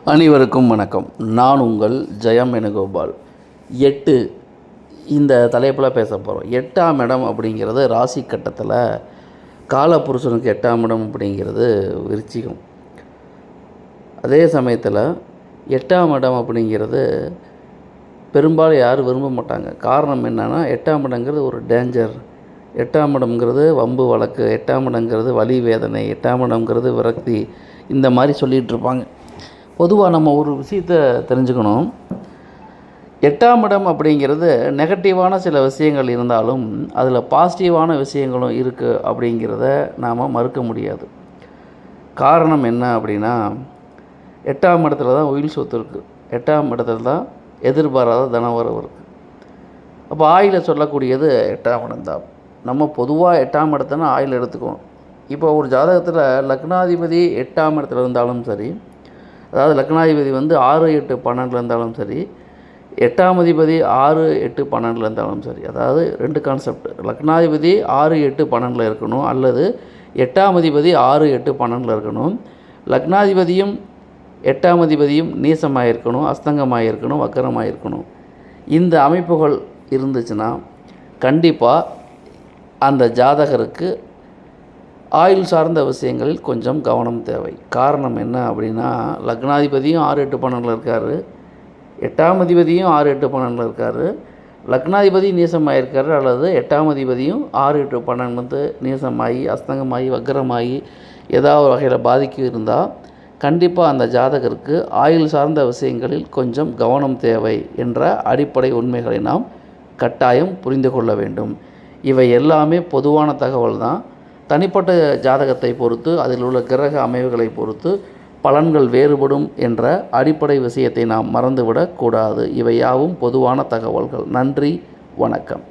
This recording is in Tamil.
அனைவருக்கும் வணக்கம். நான் உங்கள் ஜெயம் வேணுகோபால். 8 இந்த தலைப்பில் பேச போகிறோம். 8ஆம் இடம் அப்படிங்கிறது ராசி கட்டத்தில் காலபுருஷனுக்கு 8ஆம் இடம் அப்படிங்கிறது விருச்சிகம். அதே சமயத்தில் 8ஆம் இடம் அப்படிங்கிறது பெரும்பாலும் யாரும் விரும்ப மாட்டாங்க. காரணம் என்னென்னா, 8ஆம் இடங்கிறது ஒரு டேஞ்சர், 8ஆம் இடம்ங்கிறது வம்பு வழக்கு, 8ஆம் இடங்கிறது வலி வேதனை, 8ஆம் இடம்ங்கிறது விரக்தி, இந்த மாதிரி சொல்லிகிட்டு இருப்பாங்க. பொதுவாக நம்ம ஒரு விஷயத்தை தெரிஞ்சுக்கணும். 8ஆம் இடம் அப்படிங்கிறது நெகட்டிவான சில விஷயங்கள் இருந்தாலும் அதில் பாசிட்டிவான விஷயங்களும் இருக்குது அப்படிங்கிறத நாம் மறுக்க முடியாது. காரணம் என்ன அப்படின்னா, 8ஆம் இடத்துல தான் உயில் சொத்து இருக்குது, 8ஆம் இடத்துல தான் எதிர்பாராத தனவரவு இருக்குது. அப்போ ஆயிலை சொல்லக்கூடியது 8ஆம் இடம் தான். நம்ம பொதுவாக 8ஆம் இடத்துனா ஆயில் எடுத்துக்குவோம். இப்போ ஒரு ஜாதகத்தில் லக்னாதிபதி 8ஆம் இடத்துல இருந்தாலும் சரி, அதாவது லக்னாதிபதி 6, 8, 12 இருந்தாலும் சரி, 8ஆம் அதிபதி 6, 8, 12 இருந்தாலும் சரி, அதாவது 2 கான்செப்ட். லக்னாதிபதி 6, 8, 12 இருக்கணும், அல்லது 8ஆம் அதிபதி 6, 8, 12 இருக்கணும். லக்னாதிபதியும் 8ஆம் அதிபதியும் நீசமாக இருக்கணும், அஸ்தங்கமாக இருக்கணும், வக்கரமாக இருக்கணும். இந்த அமைப்புகள் இருந்துச்சுன்னா கண்டிப்பாக அந்த ஜாதகருக்கு ஆயுள் சார்ந்த விஷயங்களில் கொஞ்சம் கவனம் தேவை. காரணம் என்ன அப்படின்னா, லக்னாதிபதியும் 6, 8, 12 இருக்கார், 8ஆம் அதிபதியும் 6, 8, 12 இருக்கார், லக்னாதிபதி நீசமாக இருக்கார், அல்லது 8ஆம் அதிபதியும் 6, 8, 12 நீசமாகி அஸ்தங்கமாகி வக்கரமாகி ஏதாவது வகையில் பாதிக்க இருந்தால் கண்டிப்பாக அந்த ஜாதகருக்கு ஆயுள் சார்ந்த விஷயங்களில் கொஞ்சம் கவனம் தேவை என்ற அடிப்படை உண்மைகளை நாம் கட்டாயம் புரிந்து கொள்ள வேண்டும். இவை எல்லாமே பொதுவான தகவல் தான். தனிப்பட்ட ஜாதகத்தை பொறுத்து, அதில் உள்ள கிரக அமைவுகளை பொறுத்து பலன்கள் வேறுபடும் என்ற அடிப்படை விஷயத்தை நாம் மறந்துவிடக்கூடாது. இவை யாவும் பொதுவான தகவல்கள். நன்றி, வணக்கம்.